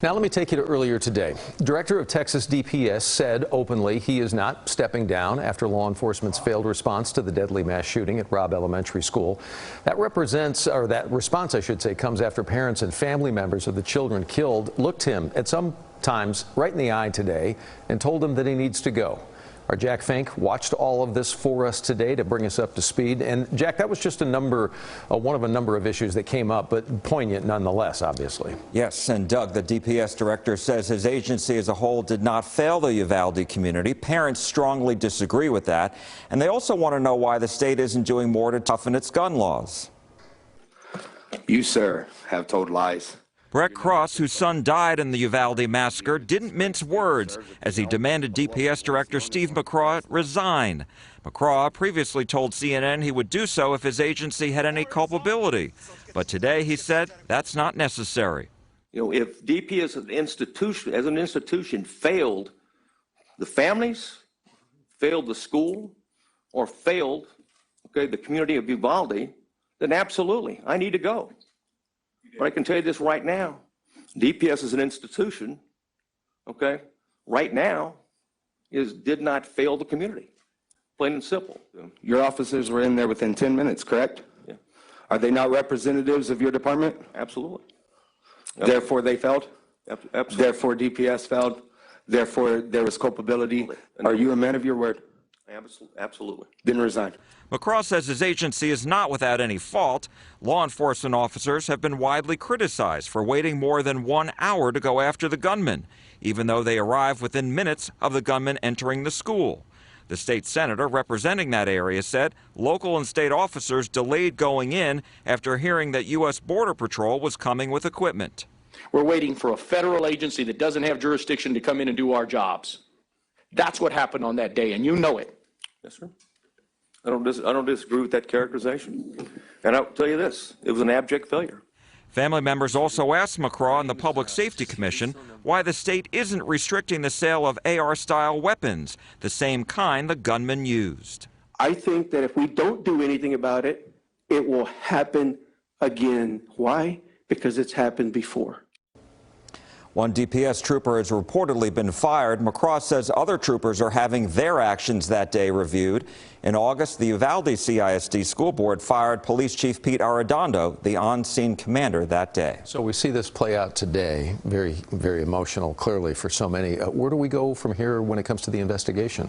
Now let me take you to earlier today. Director of Texas DPS said openly he is not stepping down after law enforcement's failed response to the deadly mass shooting at Robb Elementary School. That response, I should say, comes after parents and family members of the children killed looked him at some times right in the eye today and told him that he needs to go. Our Jack Fink watched all of this for us today to bring us up to speed. And Jack, that was just one of a number of issues that came up, but poignant nonetheless, obviously. Yes, and Doug, the DPS director, says his agency as a whole did not fail the Uvalde community. Parents strongly disagree with that, and they also want to know why the state isn't doing more to toughen its gun laws. You, sir, have told lies. Brett Cross, whose son died in the Uvalde massacre, didn't mince words as he demanded DPS Director Steve McCraw resign. McCraw previously told CNN he would do so if his agency had any culpability. But today he said that's not necessary. You know, if DPS as an institution failed the families, failed the school, or failed the community of Uvalde, then absolutely, I need to go. But I can tell you this right now, DPS as an institution, right now, did not fail the community, plain and simple. Your officers were in there within 10 minutes, correct? Yeah. Are they not representatives of your department? Absolutely. Therefore, they failed? Absolutely. Therefore, DPS failed? Therefore, there was culpability? Are you a man of your word? Absolutely. Then resign. McCraw says his agency is not without any fault. Law enforcement officers have been widely criticized for waiting more than 1 hour to go after the gunman, even though they arrived within minutes of the gunman entering the school. The state senator representing that area said local and state officers delayed going in after hearing that U.S. Border Patrol was coming with equipment. We're waiting for a federal agency that doesn't have jurisdiction to come in and do our jobs. That's what happened on that day, and you know it. Yes, sir. I don't disagree with that characterization. And I'll tell you this, it was an abject failure. Family members also asked McCraw and the Public Safety Commission why the state isn't restricting the sale of AR-style weapons, the same kind the gunman used. I think that if we don't do anything about it, it will happen again. Why? Because it's happened before. One DPS trooper has reportedly been fired. McCraw says other troopers are having their actions that day reviewed. In August, the Uvalde CISD School Board fired Police Chief Pete Arredondo, the on-scene commander, that day. So we see this play out today. Very, very emotional, clearly, for so many. Where do we go from here when it comes to the investigation?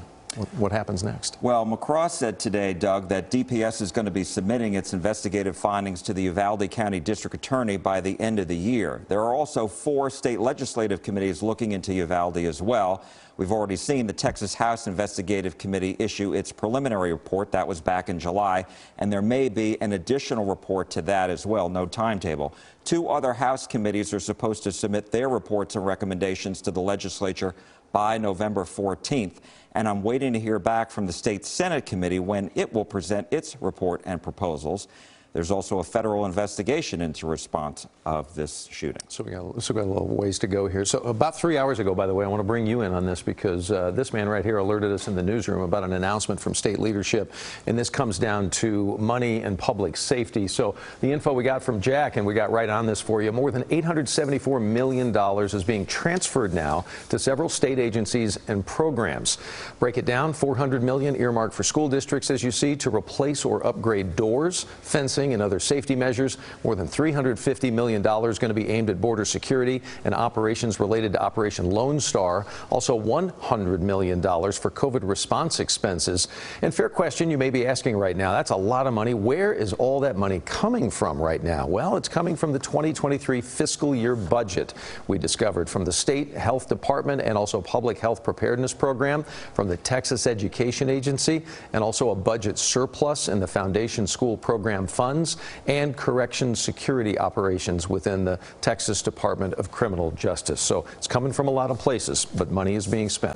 What happens next? Well, McCraw said today, Doug, that DPS is going to be submitting its investigative findings to the Uvalde County District Attorney by the end of the year. There are also 4 state legislative committees looking into Uvalde as well. We've already seen the Texas House Investigative Committee issue its preliminary report. That was back in July, and there may be an additional report to that as well. No timetable. 2 other House committees are supposed to submit their reports and recommendations to the legislature by November 14th. And I'm waiting to hear back from the State Senate Committee when it will present its report and proposals. There's also a federal investigation into response of this shooting. So we got a little ways to go here. So about 3 hours ago, by the way, I want to bring you in on this because this man right here alerted us in the newsroom about an announcement from state leadership, and this comes down to money and public safety. So the info we got from Jack, and we got right on this for you, more than $874 million is being transferred now to several state agencies and programs. Break it down, $400 million earmarked for school districts, as you see, to replace or upgrade doors, fencing, and other safety measures. More than $350 million going to be aimed at border security and operations related to Operation Lone Star. Also $100 million for COVID response expenses. And fair question you may be asking right now, that's a lot of money. Where is all that money coming from right now? Well, it's coming from the 2023 fiscal year budget. We discovered from the State Health Department and also Public Health Preparedness Program, from the Texas Education Agency, and also a budget surplus in the Foundation School Program Funds and correction security operations within the Texas Department of Criminal Justice. So it's coming from a lot of places, but money is being spent.